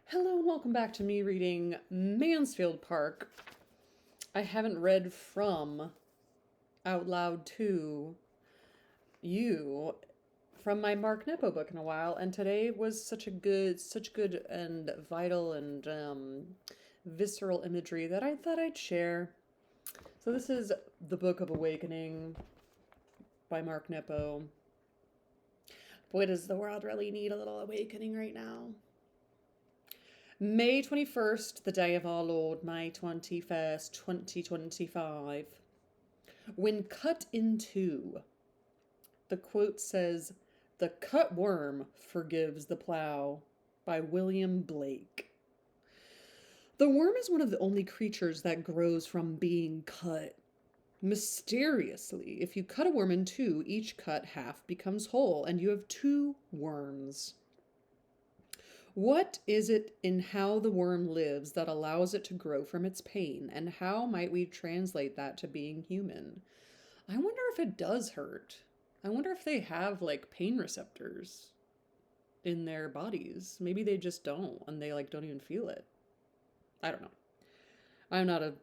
Hello and welcome back to me reading Mansfield Park. I haven't read from out loud to you from my Mark Nepo book in a while, and today was such good and vital and visceral imagery that I thought I'd share. So this is the Book of Awakening by Mark Nepo. Boy, does the world really need a little awakening right now. May 21st, the day of our Lord, May 21st, 2025. When cut in two, the quote says, "The cut worm forgives the plow," by William Blake. The worm is one of the only creatures that grows from being cut. Mysteriously, if you cut a worm in two, each cut half becomes whole, and you have two worms. What is it in how the worm lives that allows it to grow from its pain, and how might we translate that to being human? I wonder if it does hurt. I wonder if they have like pain receptors in their bodies. Maybe they just don't, and they like don't even feel it. I don't know. I'm not a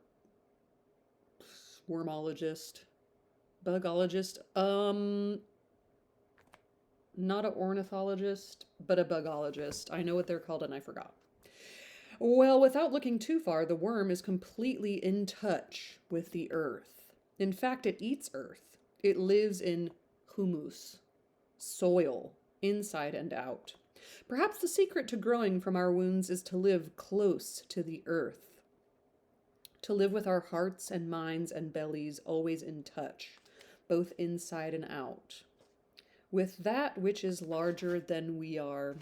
wormologist, bugologist. Not an ornithologist, but a bugologist. I know what they're called and I forgot. Well, without looking too far, the worm is completely in touch with the earth. In fact, it eats earth. It lives in humus, soil, inside and out. Perhaps the secret to growing from our wounds is to live close to the earth, to live with our hearts and minds and bellies always in touch, both inside and out, with that which is larger than we are.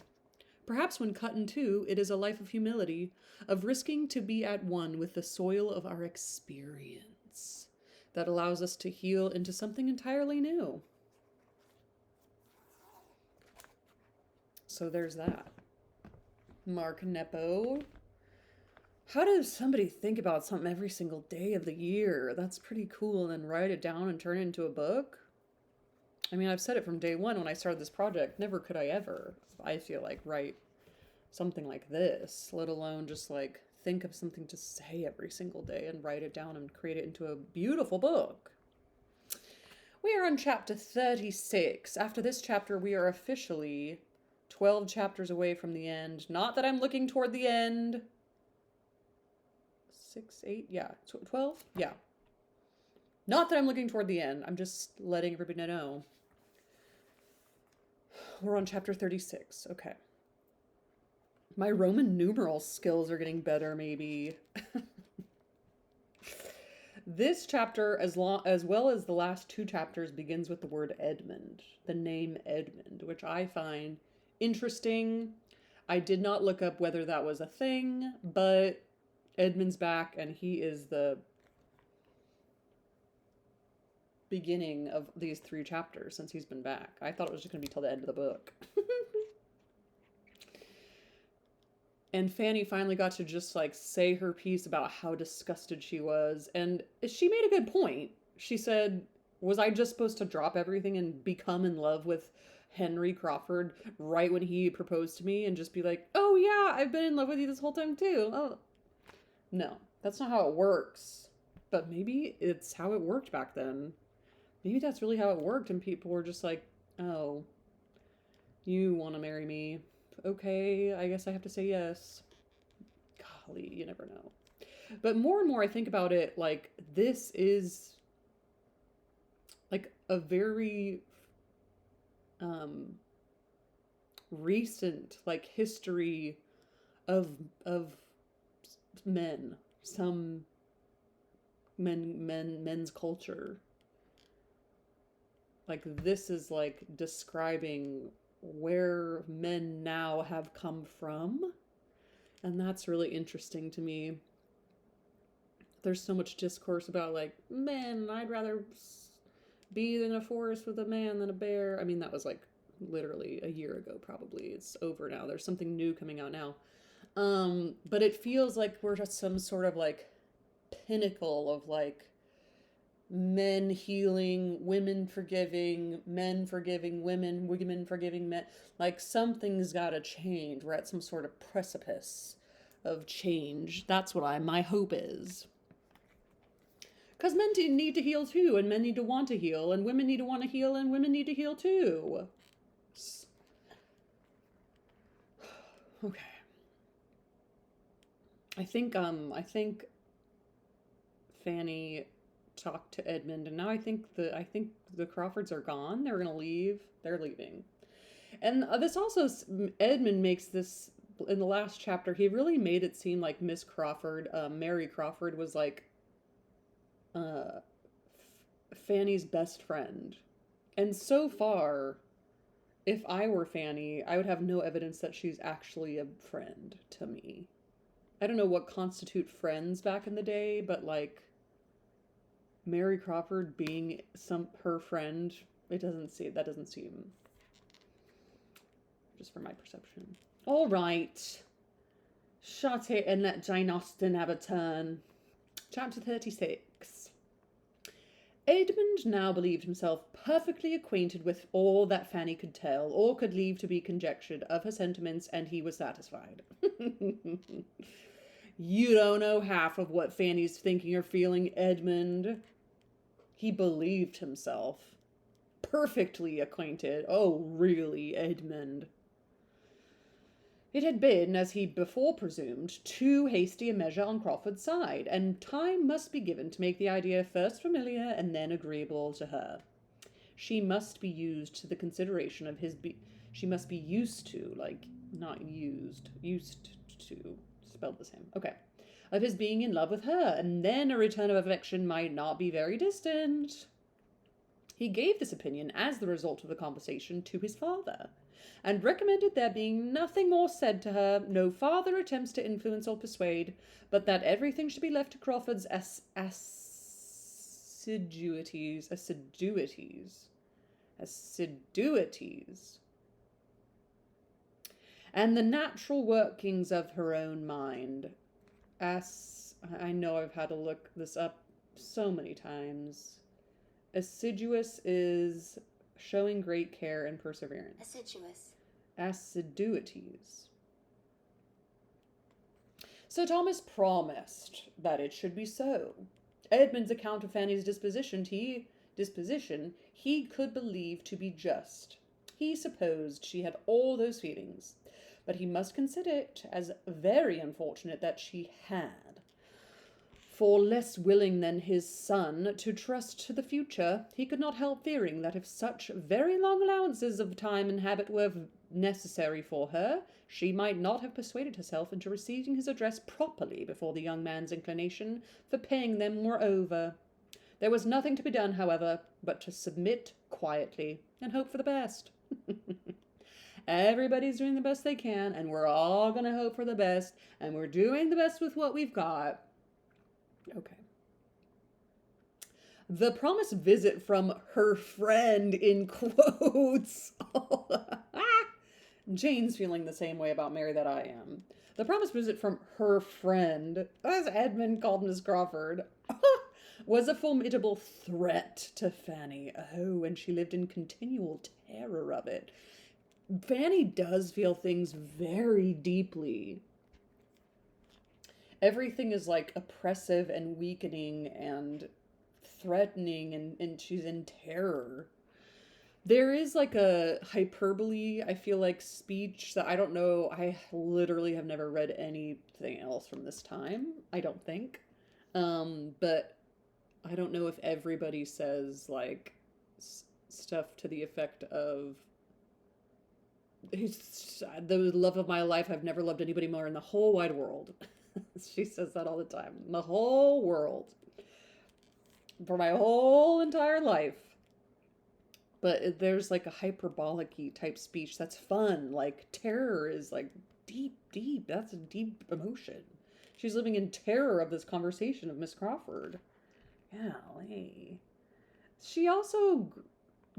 Perhaps when cut in two, it is a life of humility, of risking to be at one with the soil of our experience that allows us to heal into something entirely new. So there's that. Mark Nepo. How does somebody think about something every single day of the year? That's pretty cool, and then write it down and turn it into a book? I mean, I've said it from day one when I started this project. Never could I ever, I feel like, write something like this, let alone just like think of something to say every single day and write it down and create it into a beautiful book. We are on chapter 36. After this chapter, we are officially 12 chapters away from the end. Not that I'm looking toward the end. 6, 8, yeah, 12? Yeah. Not that I'm looking toward the end. I'm just letting everybody know. We're on chapter 36. Okay. My Roman numeral skills are getting better, maybe. This chapter, as well as the last two chapters, begins with the word Edmund, the name Edmund, which I find interesting. I did not look up whether that was a thing, but Edmund's back, and he is the beginning of these 3 chapters since he's been back. I thought it was just going to be till the end of the book. And Fanny finally got to just like say her piece about how disgusted she was. And she made a good point. She said, was I just supposed to drop everything and become in love with Henry Crawford right when he proposed to me and just be like, oh yeah, I've been in love with you this whole time too? Oh, no, that's not how it works. But maybe it's how it worked back then. Maybe that's really how it worked, and people were just like, oh, you want to marry me? Okay, I guess I have to say yes. Golly, you never know. But more and more I think about it, like, this is like a very recent like history of men, some men's culture. Like, this is like describing where men now have come from, and that's really interesting to me. There's so much discourse about like, men, I'd rather be in a forest with a man than a bear. I mean, that was like literally a year ago, probably. It's over now. There's something new coming out now. But it feels like we're just some sort of like pinnacle of like men healing, women forgiving, men forgiving women, women forgiving men. Like, something's got to change. We're at some sort of precipice of change. That's what my hope is. Because men need to heal too, and men need to want to heal, and women need to want to heal, and women need to heal too. Okay. I think Fanny talked to Edmund, and now I think the Crawfords are gone. They're gonna leave. They're leaving, and this also, Edmund makes this in the last chapter. He really made it seem like Miss Crawford, Mary Crawford, was like Fanny's best friend, and so far, if I were Fanny, I would have no evidence that she's actually a friend to me. I don't know what constitute friends back in the day, but like Mary Crawford being her friend, that doesn't seem, just from my perception. All right. Shut it and let Jane Austen have a turn. Chapter 36. Edmund now believed himself perfectly acquainted with all that Fanny could tell, or could leave to be conjectured, of her sentiments, and he was satisfied. You don't know half of what Fanny's thinking or feeling, Edmund. He believed himself perfectly acquainted. Oh, really, Edmund? It had been, as he before presumed, too hasty a measure on Crawford's side, and time must be given to make the idea first familiar and then agreeable to her. She must be used to the consideration of his she must be used to, like, not used to, spelled the same. Okay. Of his being in love with her, and then a return of affection might not be very distant. He gave this opinion, as the result of the conversation, to his father, and recommended there being nothing more said to her, no farther attempts to influence or persuade, but that everything should be left to Crawford's assiduities, and the natural workings of her own mind. I know I've had to look this up so many times. Assiduous is showing great care and perseverance. Assiduous. Assiduities. Sir Thomas promised that it should be so. Edmund's account of Fanny's disposition he could believe to be just. He supposed she had all those feelings, but he must consider it as very unfortunate that she had. For less willing than his son to trust to the future, he could not help fearing that if such very long allowances of time and habit were necessary for her, she might not have persuaded herself into receiving his address properly before the young man's inclination for paying them were over. There was nothing to be done, however, but to submit quietly and hope for the best. Everybody's doing the best they can, and we're all going to hope for the best, and we're doing the best with what we've got. Okay. The promised visit from her friend, in quotes. Jane's feeling the same way about Mary that I am. The promised visit from her friend, as Edmund called Miss Crawford, was a formidable threat to Fanny. Oh, and she lived in continual terror of it. Fanny does feel things very deeply. Everything is like oppressive and weakening and threatening, and she's in terror. There is like a hyperbole, I feel like, speech that I don't know. I literally have never read anything else from this time, I don't think. But I don't know if everybody says like stuff to the effect of, the love of my life, I've never loved anybody more in the whole wide world. She says that all the time. The whole world. For my whole entire life. But there's like a hyperbolic-y type speech that's fun. Like, terror is like deep. That's a deep emotion. She's living in terror of this conversation of Miss Crawford. Golly. She also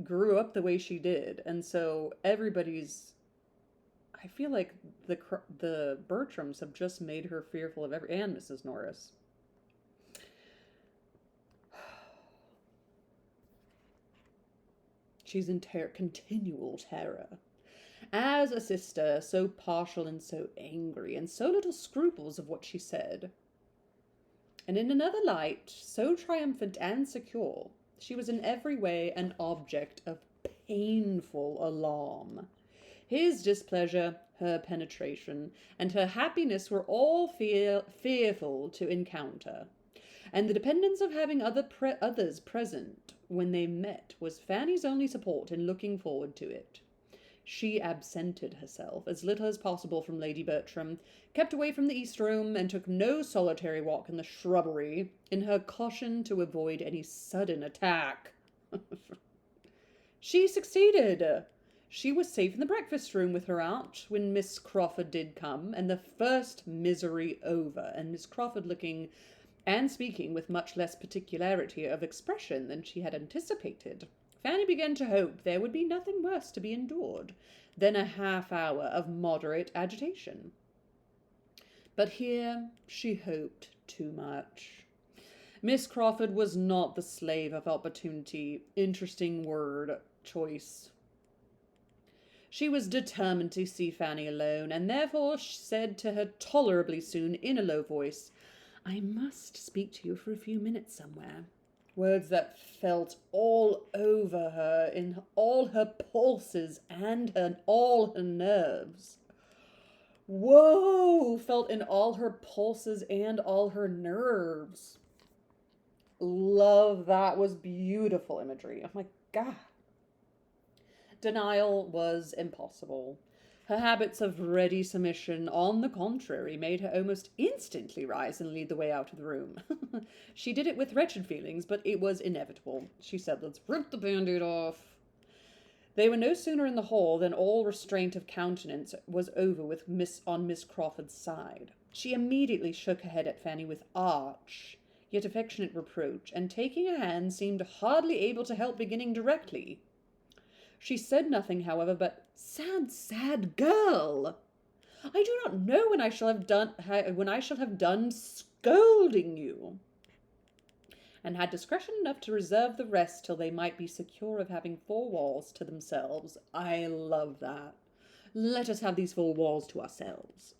grew up the way she did. And so I feel like the Bertrams have just made her fearful of and Mrs. Norris. She's in continual terror. As a sister, so partial and so angry, and so little scruples of what she said. And in another light, so triumphant and secure, she was in every way an object of painful alarm. His displeasure, her penetration, and her happiness were all fearful to encounter. And the dependence of having others present when they met was Fanny's only support in looking forward to it. She absented herself as little as possible from Lady Bertram, kept away from the East Room, and took no solitary walk in the shrubbery, in her caution to avoid any sudden attack. She succeeded. She was safe in the breakfast-room with her aunt when Miss Crawford did come, and the first misery over, and Miss Crawford looking and speaking with much less particularity of expression than she had anticipated. Fanny began to hope there would be nothing worse to be endured than a half-hour of moderate agitation. But here she hoped too much. Miss Crawford was not the slave of opportunity. Interesting word choice. She was determined to see Fanny alone, and therefore said to her tolerably soon in a low voice, "I must speak to you for a few minutes somewhere." Words that felt all over her, in all her pulses and all her nerves. Whoa! Felt in all her pulses and all her nerves. Love, that was beautiful imagery. Oh my God. Denial was impossible. Her habits of ready submission, on the contrary, made her almost instantly rise and lead the way out of the room. She did it with wretched feelings, but it was inevitable. She said, "Let's rip the Band-Aid off." They were no sooner in the hall than all restraint of countenance was over with on Miss Crawford's side. She immediately shook her head at Fanny with arch, yet affectionate reproach, and taking her hand, seemed hardly able to help beginning directly. She said nothing, however, but "Sad, sad girl! I do not know when I shall have done scolding you," and had discretion enough to reserve the rest till they might be secure of having four walls to themselves. I love that. Let us have these four walls to ourselves.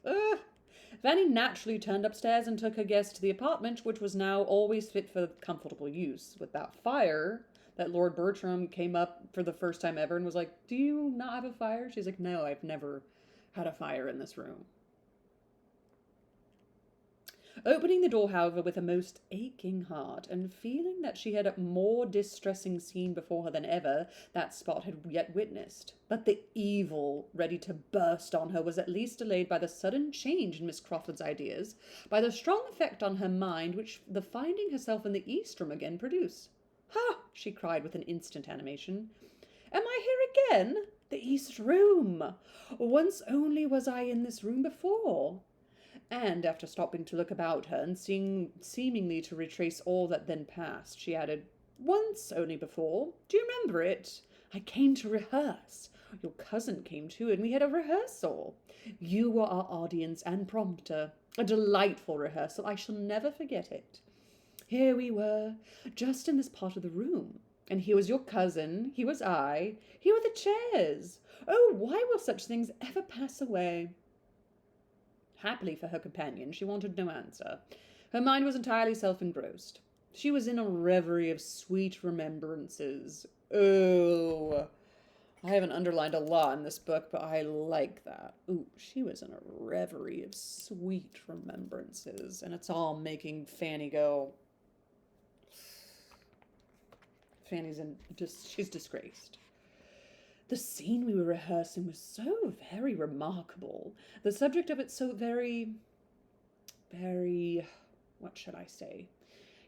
Fanny naturally turned upstairs and took her guest to the apartment, which was now always fit for comfortable use, without fire. That Lord Bertram came up for the first time ever and was like, "Do you not have a fire?" She's like, "No, I've never had a fire in this room." Opening the door, however, with a most aching heart, and feeling that she had a more distressing scene before her than ever that spot had yet witnessed. But the evil ready to burst on her was at least delayed by the sudden change in Miss Crawford's ideas, by the strong effect on her mind which the finding herself in the East Room again produced. "Ha!" she cried with an instant animation. "Am I here again? The East Room! Once only was I in this room before." And after stopping to look about her and seemingly to retrace all that then passed, she added, "Once only before. Do you remember it? I came to rehearse. Your cousin came too, and we had a rehearsal. You were our audience and prompter. A delightful rehearsal. I shall never forget it. Here we were, just in this part of the room, and here was your cousin, here was I, here were the chairs. Oh, why will such things ever pass away?" Happily for her companion, she wanted no answer. Her mind was entirely self-engrossed. She was in a reverie of sweet remembrances. Oh, I haven't underlined a lot in this book, but I like that. Ooh, she was in a reverie of sweet remembrances, and it's all making Fanny go... she's disgraced. The scene we were rehearsing was so very remarkable. The subject of it so very, what should I say?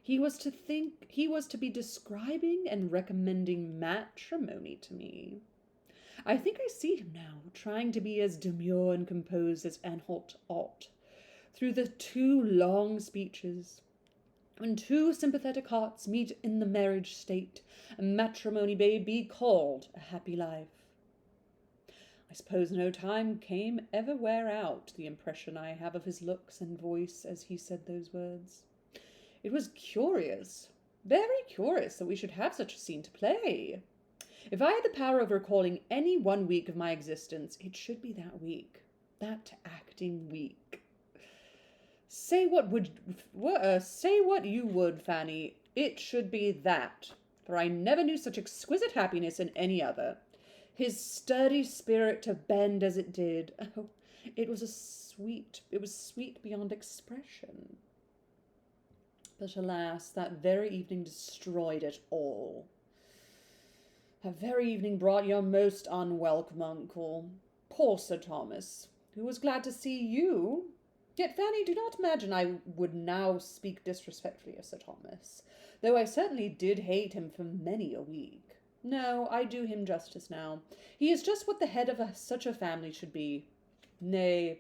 He was to be describing and recommending matrimony to me. I think I see him now, trying to be as demure and composed as Anhalt ought. Through the two long speeches, when two sympathetic hearts meet in the marriage state, matrimony may be called a happy life. I suppose no time came ever wear out the impression I have of his looks and voice as he said those words. It was curious, very curious, that we should have such a scene to play. If I had the power of recalling any one week of my existence, it should be that week. That acting week. Say what you would, Fanny. It should be that, for I never knew such exquisite happiness in any other. His sturdy spirit to bend as it did. Oh, it was sweet beyond expression. But alas, that very evening destroyed it all. That very evening brought your most unwelcome uncle, poor Sir Thomas, who was glad to see you. Yet, Fanny, do not imagine I would now speak disrespectfully of Sir Thomas, though I certainly did hate him for many a week. No, I do him justice now. He is just what the head of such a family should be. Nay,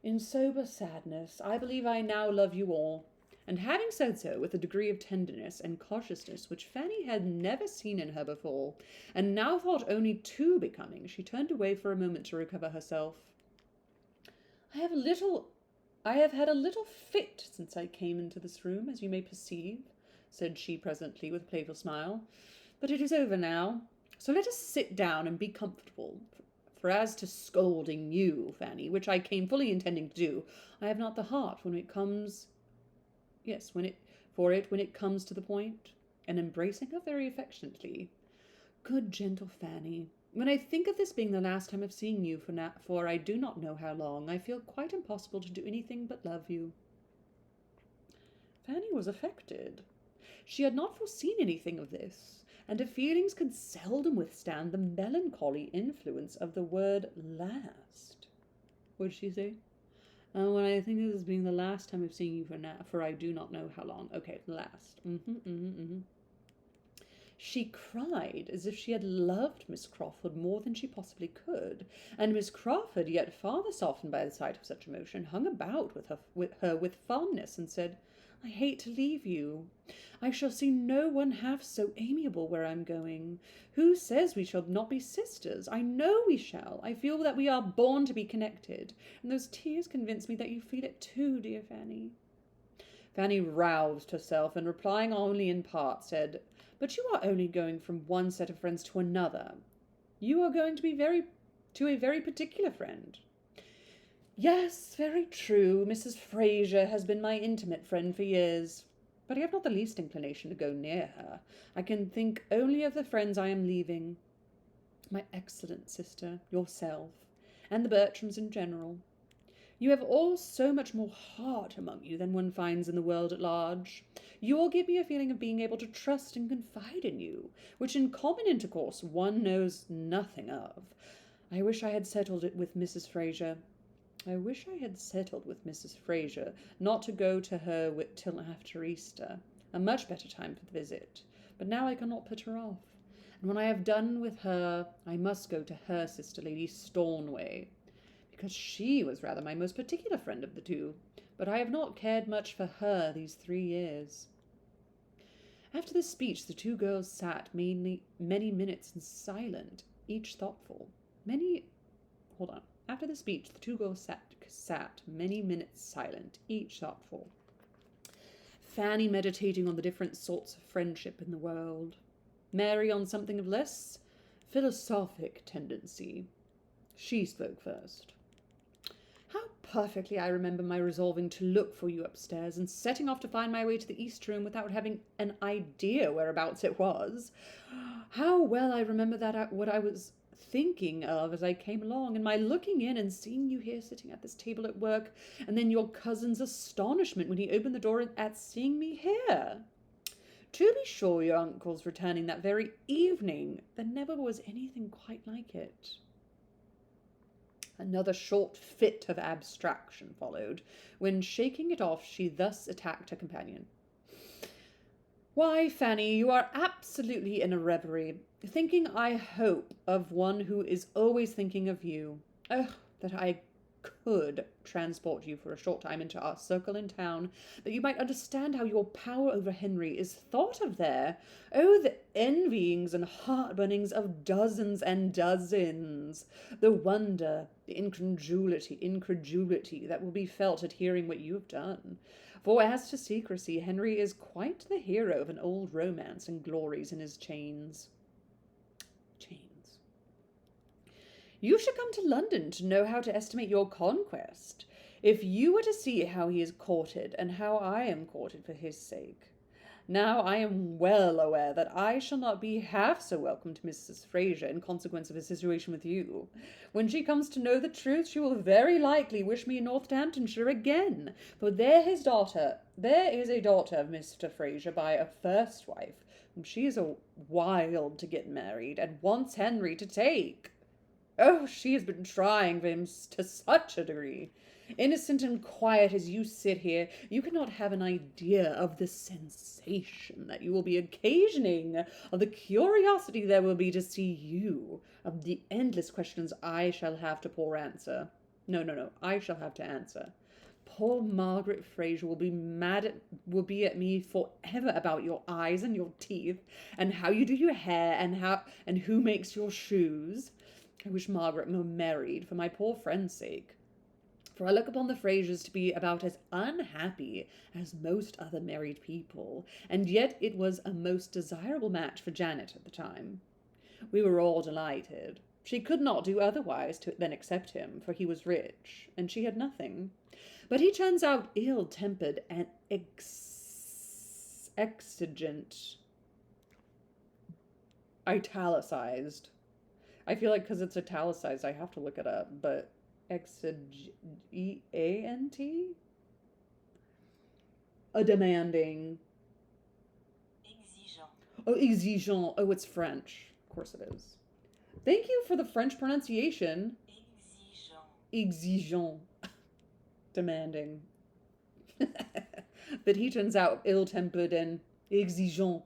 in sober sadness, I believe I now love you all. And having said so with a degree of tenderness and cautiousness which Fanny had never seen in her before, and now thought only too becoming, she turned away for a moment to recover herself. I have had a little fit since I came into this room, as you may perceive, said she presently with a playful smile. But it is over now, so let us sit down and be comfortable. For as to scolding you, Fanny, which I came fully intending to do, I have not the heart when it comes to the point, and embracing her very affectionately. Good, gentle Fanny, when I think of this being the last time of seeing you for I do not know how long, I feel quite impossible to do anything but love you. Fanny was affected. She had not foreseen anything of this, and her feelings could seldom withstand the melancholy influence of the word last. What did she say? When I think of this being the last time of seeing you for I do not know how long. Okay, last. She cried as if she had loved Miss Crawford more than she possibly could, and Miss Crawford, yet farther softened by the sight of such emotion, hung about with her with fondness, and said, I hate to leave you. I shall see no one half so amiable where I'm going. Who says we shall not be sisters? I know we shall. I feel that we are born to be connected, and those tears convince me that you feel it too, dear Fanny. Fanny roused herself, and replying only in part, said, But you are only going from one set of friends to another. You are going to a very particular friend. Yes, very true. Mrs. Fraser has been my intimate friend for years, but I have not the least inclination to go near her. I can think only of the friends I am leaving. My excellent sister, yourself, and the Bertrams in general. You have all so much more heart among you than one finds in the world at large. You all give me a feeling of being able to trust and confide in you, which in common intercourse one knows nothing of. I wish I had settled it with Mrs. Fraser. Not to go to her till after Easter, a much better time for the visit. But now I cannot put her off. And when I have done with her, I must go to her sister, Lady Stornway, because she was rather my most particular friend of the two, but I have not cared much for her these 3 years. After this speech, the two girls sat many minutes in silent, each thoughtful. After the speech, the two girls sat many minutes silent, each thoughtful. Fanny meditating on the different sorts of friendship in the world. Mary on something of less philosophic tendency. She spoke first. How perfectly I remember my resolving to look for you upstairs, and setting off to find my way to the east room without having an idea whereabouts it was. How well I remember what I was thinking of as I came along, and my looking in and seeing you here sitting at this table at work, and then your cousin's astonishment when he opened the door at seeing me here. To be sure, your uncle's returning that very evening. There never was anything quite like it. Another short fit of abstraction followed, when, shaking it off, she thus attacked her companion. Why, Fanny, you are absolutely in a reverie, thinking, I hope, of one who is always thinking of you. Oh, that I could transport you for a short time into our circle in town, that you might understand how your power over Henry is thought of there. Oh, the envyings and heartburnings of dozens and dozens, the wonder, the incredulity that will be felt at hearing what you have done. For as to secrecy, Henry is quite the hero of an old romance and glories in his chains. You should come to London to know how to estimate your conquest. If you were to see how he is courted, and how I am courted for his sake. Now I am well aware that I shall not be half so welcome to Mrs. Fraser in consequence of his situation with you. When she comes to know the truth, she will very likely wish me in Northamptonshire again, for there is a daughter of Mr. Fraser by a first wife, whom she is a wild to get married, and wants Henry to take. Oh, she has been trying for him to such a degree. Innocent and quiet as you sit here, you cannot have an idea of the sensation that you will be occasioning, of the curiosity there will be to see you, of the endless questions I shall have to I shall have to answer. Poor Margaret Fraser will be at me forever about your eyes and your teeth, and how you do your hair, and who makes your shoes. I wish Margaret were married for my poor friend's sake. For I look upon the Frasers to be about as unhappy as most other married people, and yet it was a most desirable match for Janet at the time. We were all delighted. She could not do otherwise than accept him, for he was rich, and she had nothing. But he turns out ill-tempered and exigent. Italicized. I feel like because it's italicized, I have to look it up, but Exeant? A demanding. Exigeant. Oh, exigeant. Oh, it's French. Of course it is. Thank you for the French pronunciation. Exigeant. Demanding. But he turns out ill-tempered and exigeant.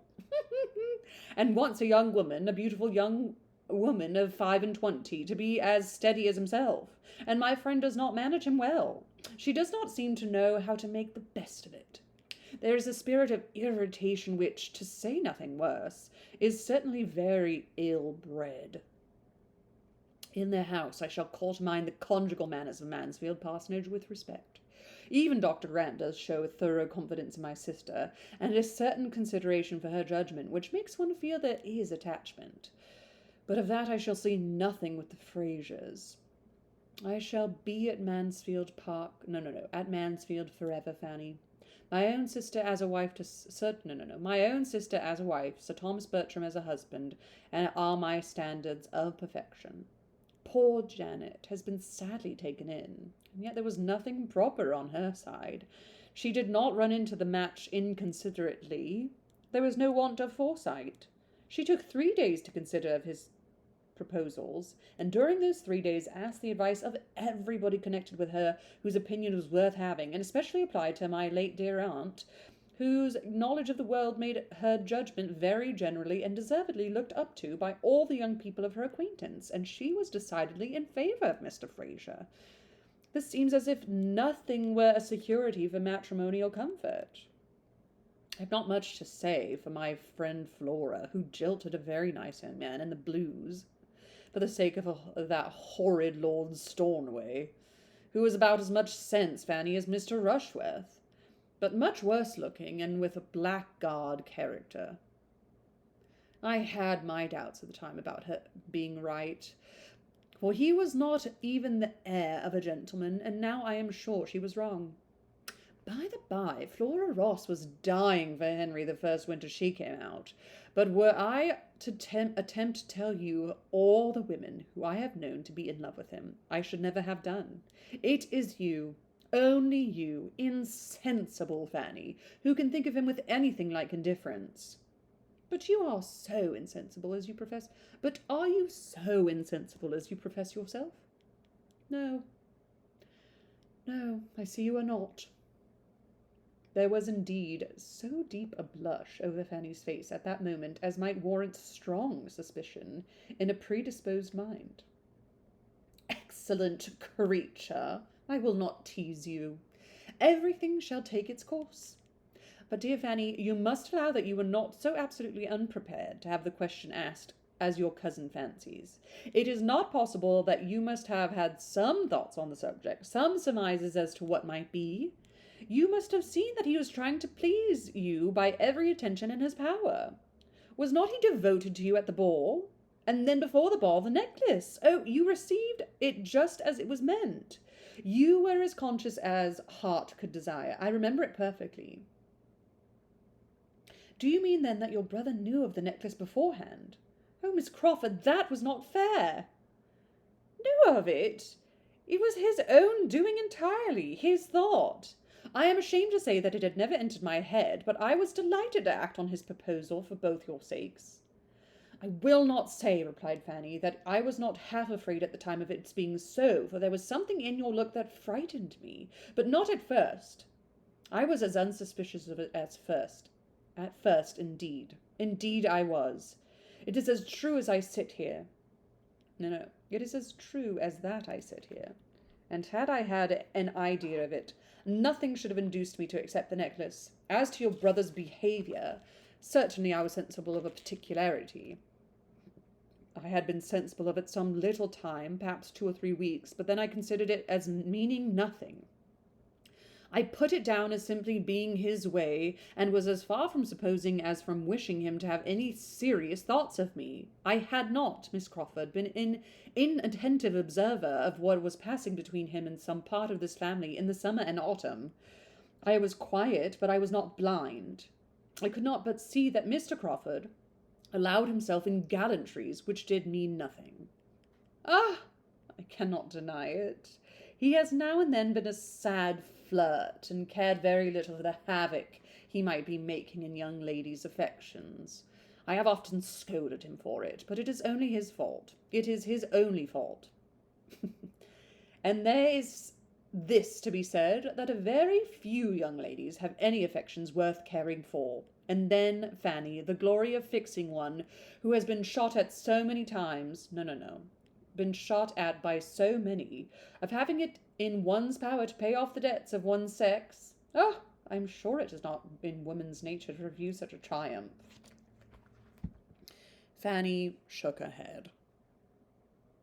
And wants a young woman, a beautiful young woman of 25, to be as steady as himself, and my friend does not manage him well. She does not seem to know how to make the best of it. There is a spirit of irritation which, to say nothing worse, is certainly very ill-bred. In their house I shall call to mind the conjugal manners of Mansfield parsonage with respect. Even Dr. Grant does show a thorough confidence in my sister, and a certain consideration for her judgment, which makes one feel there is attachment. But of that I shall see nothing with the Frasers. I shall be at Mansfield at Mansfield forever, Fanny. My own sister as a wife My own sister as a wife, Sir Thomas Bertram as a husband, and are my standards of perfection. Poor Janet has been sadly taken in, and yet there was nothing proper on her side. She did not run into the match inconsiderately. There was no want of foresight. She took 3 days to consider of his proposals, and during those 3 days asked the advice of everybody connected with her whose opinion was worth having, and especially applied to my late dear aunt, whose knowledge of the world made her judgment very generally and deservedly looked up to by all the young people of her acquaintance, and she was decidedly in favour of Mr. Fraser. This seems as if nothing were a security for matrimonial comfort. I have not much to say for my friend Flora, who jilted a very nice young man in the Blues, for the sake of that horrid Lord Stornoway, who was about as much sense, Fanny, as Mr. Rushworth, but much worse looking, and with a blackguard character. I had my doubts at the time about her being right, for he was not even the heir of a gentleman, and now I am sure she was wrong. By the by, Flora Ross was dying for Henry the first winter she came out, but were I to attempt to tell you all the women who I have known to be in love with him, I should never have done. It is you, only you, insensible Fanny, who can think of him with anything like indifference. But you are so insensible as you profess. But are you so insensible as you profess yourself? No, I see you are not. There was indeed so deep a blush over Fanny's face at that moment as might warrant strong suspicion in a predisposed mind. Excellent creature, I will not tease you. Everything shall take its course. But, dear Fanny, you must allow that you were not so absolutely unprepared to have the question asked as your cousin fancies. It is not possible that you must have had some thoughts on the subject, some surmises as to what might be. You must have seen that he was trying to please you by every attention in his power. Was not he devoted to you at the ball? And then before the ball, the necklace. Oh, you received it just as it was meant. You were as conscious as heart could desire. I remember it perfectly. Do you mean then that your brother knew of the necklace beforehand? Oh, Miss Crawford, that was not fair. Knew of it? It was his own doing entirely, his thought. I am ashamed to say that it had never entered my head, but I was delighted to act on his proposal for both your sakes. I will not say, replied Fanny, that I was not half afraid at the time of its being so, for there was something in your look that frightened me, but not at first. I was as unsuspicious of it as first. At first, indeed. Indeed I was. It is as true as I sit here. No, it is as true as that I sit here. And had I had an idea of it, nothing should have induced me to accept the necklace. As to your brother's behaviour, certainly I was sensible of a particularity. I had been sensible of it some little time, perhaps 2 or 3 weeks, but then I considered it as meaning nothing. I put it down as simply being his way, and was as far from supposing as from wishing him to have any serious thoughts of me. I had not, Miss Crawford, been an inattentive observer of what was passing between him and some part of this family in the summer and autumn. I was quiet, but I was not blind. I could not but see that Mr. Crawford allowed himself in gallantries which did mean nothing. Ah, I cannot deny it. He has now and then been a sad flirt, and cared very little for the havoc he might be making in young ladies' affections. I have often scolded him for it, but it is only his fault. It is his only fault. And there is this to be said, that a very few young ladies have any affections worth caring for. And then, Fanny, the glory of fixing one who has been shot at so many times, been shot at by so many, of having it in one's power to pay off the debts of one's sex. Oh, I'm sure it is not in woman's nature to review such a triumph. Fanny shook her head.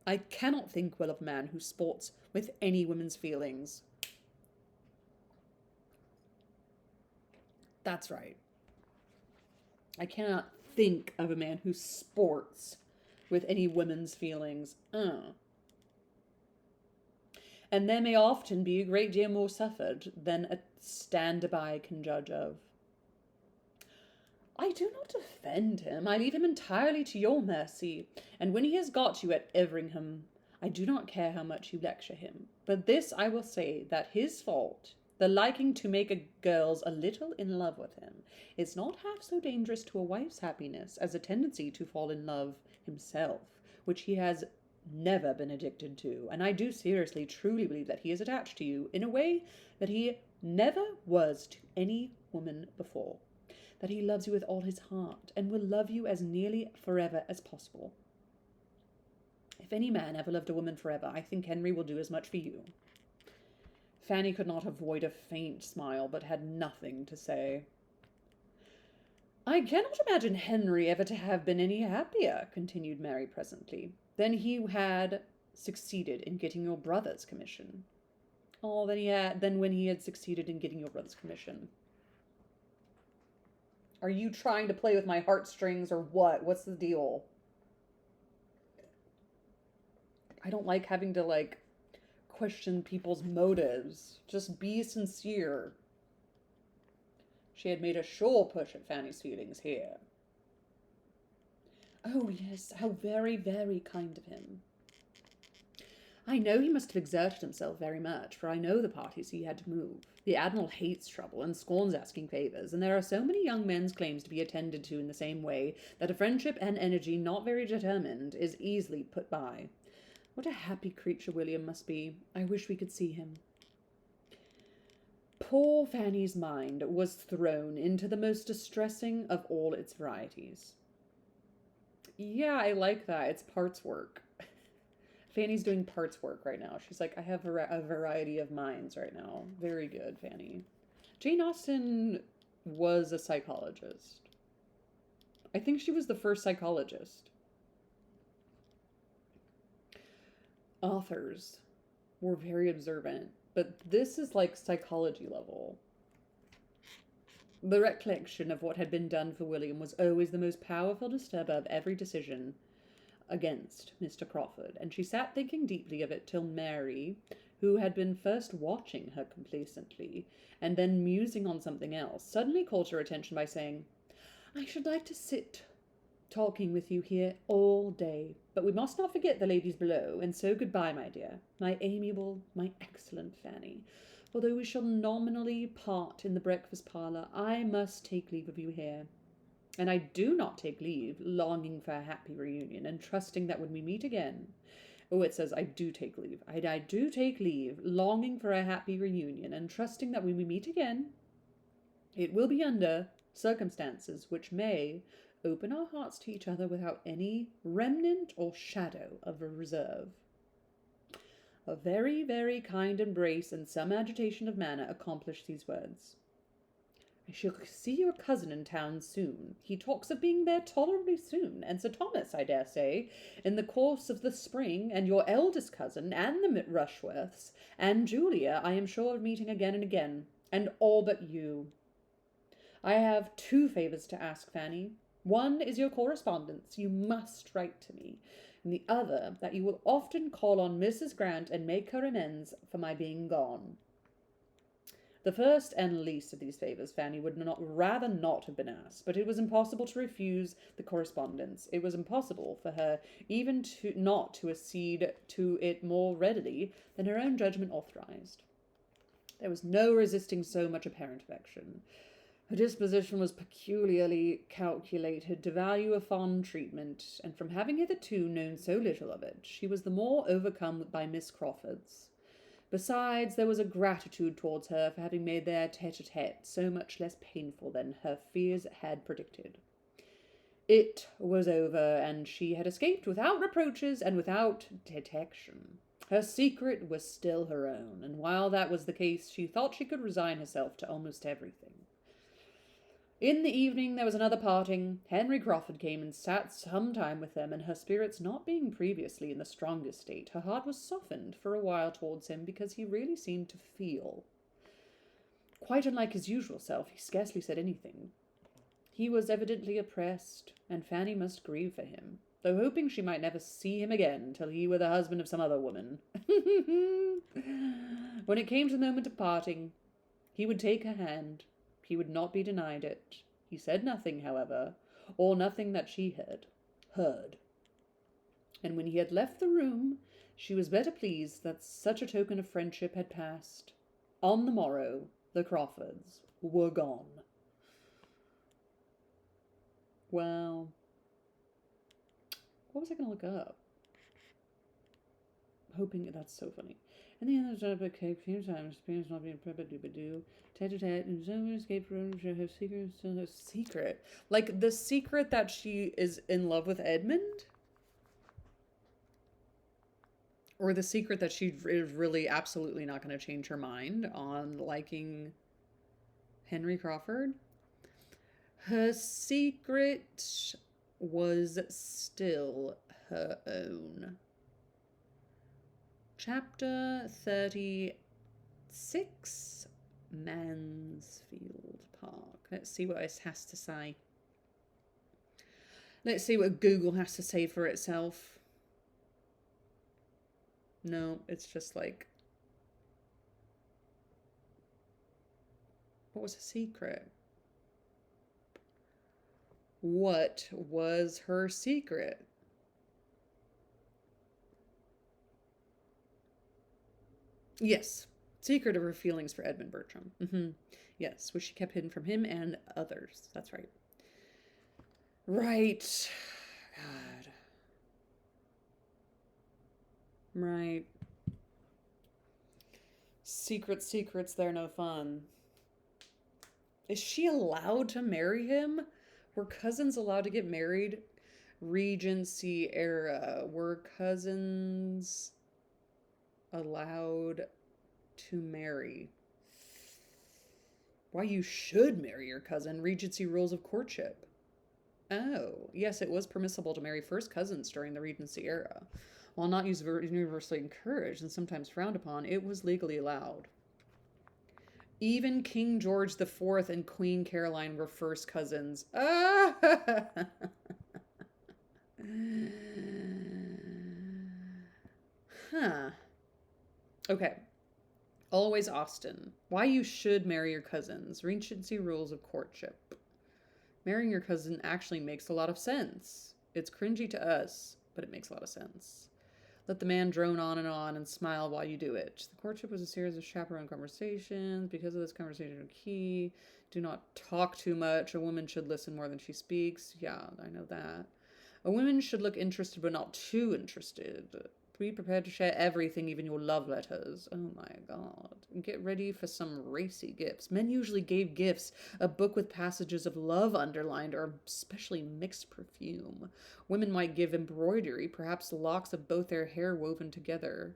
I cannot think well of a man who sports with any woman's feelings. That's right. I cannot think of a man who sports with any woman's feelings. And there may often be a great deal more suffered than a stand-by can judge of. I do not offend him. I leave him entirely to your mercy. And when he has got you at Everingham, I do not care how much you lecture him. But this I will say, that his fault, the liking to make a girls a little in love with him, is not half so dangerous to a wife's happiness as a tendency to fall in love himself, which he has never been addicted to. And I do seriously, truly believe that he is attached to you in a way that he never was to any woman before. That he loves you with all his heart, and will love you as nearly forever as possible. If any man ever loved a woman forever, I think Henry will do as much for you. Fanny could not avoid a faint smile, but had nothing to say. I cannot imagine Henry ever to have been any happier, continued Mary presently, than he had succeeded in getting your brother's commission. Oh, than when he had succeeded in getting your brother's commission. Are you trying to play with my heartstrings or what? What's the deal? I don't like having to, question people's motives. Just be sincere. She had made a sure push at Fanny's feelings here. Oh, yes, how very, very kind of him. I know he must have exerted himself very much, for I know the parties he had to move. The Admiral hates trouble and scorns asking favours, and there are so many young men's claims to be attended to in the same way that a friendship and energy not very determined is easily put by. What a happy creature William must be. I wish we could see him. Poor Fanny's mind was thrown into the most distressing of all its varieties. Yeah, I like that. It's parts work. Fanny's doing parts work right now. She's like, I have a variety of minds right now. Very good, Fanny. Jane Austen was a psychologist. I think she was the first psychologist. Authors were very observant, but this is like psychology level. The recollection of what had been done for William was always the most powerful disturber of every decision against Mr. Crawford, and she sat thinking deeply of it till Mary, who had been first watching her complacently and then musing on something else, suddenly called her attention by saying, "I should like to sit talking with you here all day, but we must not forget the ladies below, and so good-bye, my dear, my amiable, my excellent Fanny. Although we shall nominally part in the breakfast parlour, I must take leave of you here. And I do not take leave, longing for a happy reunion, and trusting that when we meet again, oh, it says I do take leave. I do take leave, longing for a happy reunion, and trusting that when we meet again, it will be under circumstances which may open our hearts to each other without any remnant or shadow of a reserve." A very, very kind embrace and some agitation of manner accomplished these words. "I shall see your cousin in town soon. He talks of being there tolerably soon, and Sir Thomas, I dare say, in the course of the spring, and your eldest cousin, and the Rushworths, and Julia, I am sure of meeting again and again, and all but you. I have 2 favours to ask, Fanny. One is your correspondence. You must write to me. And the other, that you will often call on Mrs. Grant and make her amends for my being gone." The first and least of these favours Fanny would rather not have been asked, but it was impossible to refuse the correspondence. It was impossible for her even not to accede to it more readily than her own judgment authorized. There was no resisting so much apparent affection. Her disposition was peculiarly calculated to value a fond treatment, and from having hitherto known so little of it, she was the more overcome by Miss Crawford's. Besides, there was a gratitude towards her for having made their tete-a-tete so much less painful than her fears had predicted. It was over, and she had escaped without reproaches and without detection. Her secret was still her own, and while that was the case, she thought she could resign herself to almost everything. In the evening there was another parting. Henry Crawford came and sat some time with them, and her spirits not being previously in the strongest state, her heart was softened for a while towards him, because he really seemed to feel. Quite unlike his usual self, he scarcely said anything. He was evidently oppressed, and Fanny must grieve for him, though hoping she might never see him again till he were the husband of some other woman. When it came to the moment of parting, he would take her hand. He would not be denied it. He said nothing, however, or nothing that she heard. And when he had left the room, she was better pleased that such a token of friendship had passed. On the morrow, the Crawfords were gone. Well, what was I going to look up? Hoping that's so funny. And the other job at Cape few times, experience not being prepared tete-a-tete, and so escape from her secret, still her secret. Like the secret that she is in love with Edmund? Or the secret that she is really absolutely not going to change her mind on liking Henry Crawford? Her secret was still her own. Chapter 36, Mansfield Park. Let's see what it has to say. Let's see what Google has to say for itself. No, it's just like, what was her secret? What was her secret? Yes, secret of her feelings for Edmund Bertram. Yes, which she kept hidden from him and others. That's right. Right. God. Right. Secrets, they're no fun. Is she allowed to marry him? Were cousins allowed to get married? Regency era. Were cousins allowed to marry? Why, you should marry your cousin. Regency rules of courtship. Oh, yes, it was permissible to marry first cousins during the Regency era. While not universally encouraged and sometimes frowned upon, it was legally allowed. Even King George IV and Queen Caroline were first cousins. Okay. Always Austen. Why you should marry your cousins. Regency rules of courtship. Marrying your cousin actually makes a lot of sense. It's cringy to us, but it makes a lot of sense. Let the man drone on and smile while you do it. The courtship was a series of chaperone conversations. Because of this conversation are key. Do not talk too much. A woman should listen more than she speaks. Yeah, I know that. A woman should look interested but not too interested. Be prepared to share everything, even your love letters. Oh my god. Get ready for some racy gifts. Men usually gave gifts a book with passages of love underlined or especially mixed perfume. Women might give embroidery, perhaps locks of both their hair woven together.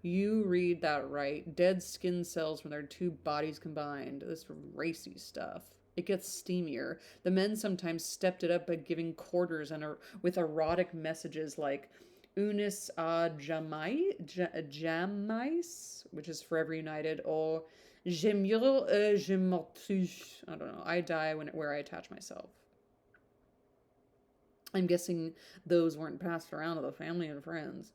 You read that right. Dead skin cells when their two bodies combined. This racy stuff. It gets steamier. The men sometimes stepped it up by giving quarters and with erotic messages like unis a jamais, which is forever united, or je meurs, je m'attouche. I don't know. I die where I attach myself. I'm guessing those weren't passed around to the family and friends.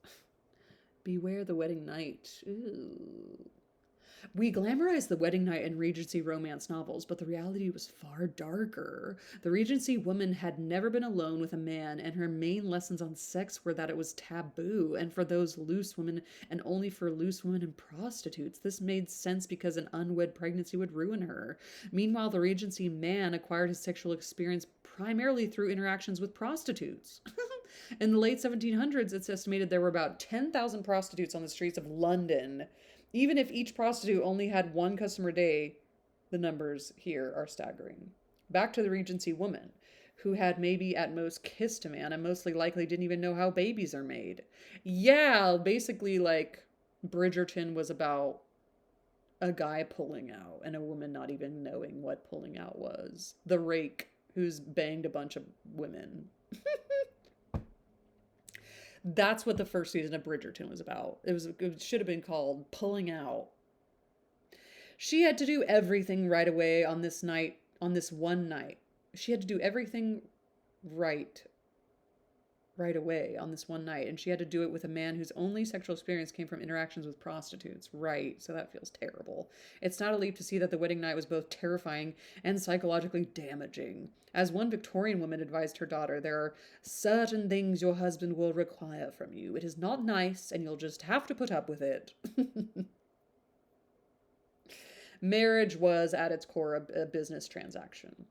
Beware the wedding night. Ooh. We glamorized the wedding night in Regency romance novels, but the reality was far darker. The Regency woman had never been alone with a man, and her main lessons on sex were that it was taboo, and for those loose women, and only for loose women and prostitutes. This made sense because an unwed pregnancy would ruin her. Meanwhile, the Regency man acquired his sexual experience primarily through interactions with prostitutes. In the late 1700s, it's estimated there were about 10,000 prostitutes on the streets of London. Even if each prostitute only had one customer a day, the numbers here are staggering. Back to the Regency woman, who had maybe at most kissed a man and mostly likely didn't even know how babies are made. Yeah, basically, like, Bridgerton was about a guy pulling out and a woman not even knowing what pulling out was. The rake who's banged a bunch of women. That's what the first season of Bridgerton was about. It should have been called Pulling Out. She had to do everything right away on this night, on this one night. She had to do everything right away on this one night, and she had to do it with a man whose only sexual experience came from interactions with prostitutes. Right, so that feels terrible. It's not a leap to see that the wedding night was both terrifying and psychologically damaging. As one Victorian woman advised her daughter, there are certain things your husband will require from you. It is not nice, and you'll just have to put up with it. Marriage was, at its core, a business transaction.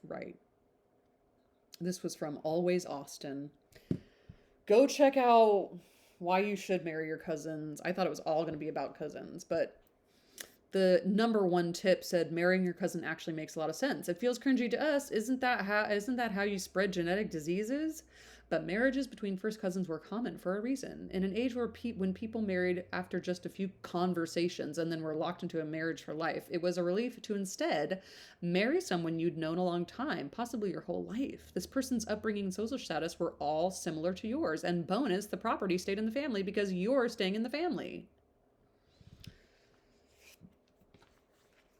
Right. This was from Always Austen. Go check out Why You Should Marry Your Cousins. I thought it was all going to be about cousins, but the number one tip said marrying your cousin actually makes a lot of sense. It feels cringy to us. Isn't that how you spread genetic diseases? But marriages between first cousins were common for a reason. In an age where when people married after just a few conversations and then were locked into a marriage for life, it was a relief to instead marry someone you'd known a long time, possibly your whole life. This person's upbringing and social status were all similar to yours. And bonus, the property stayed in the family because you're staying in the family.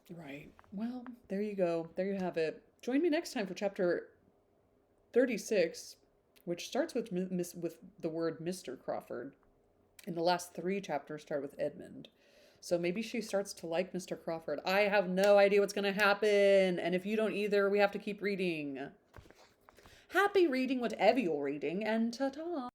Right. Well, there you go. There you have it. Join me next time for chapter 36, which starts with the word Mr. Crawford. And the last 3 chapters start with Edmund. So maybe she starts to like Mr. Crawford. I have no idea what's going to happen. And if you don't either, we have to keep reading. Happy reading whatever you're reading, and ta-ta.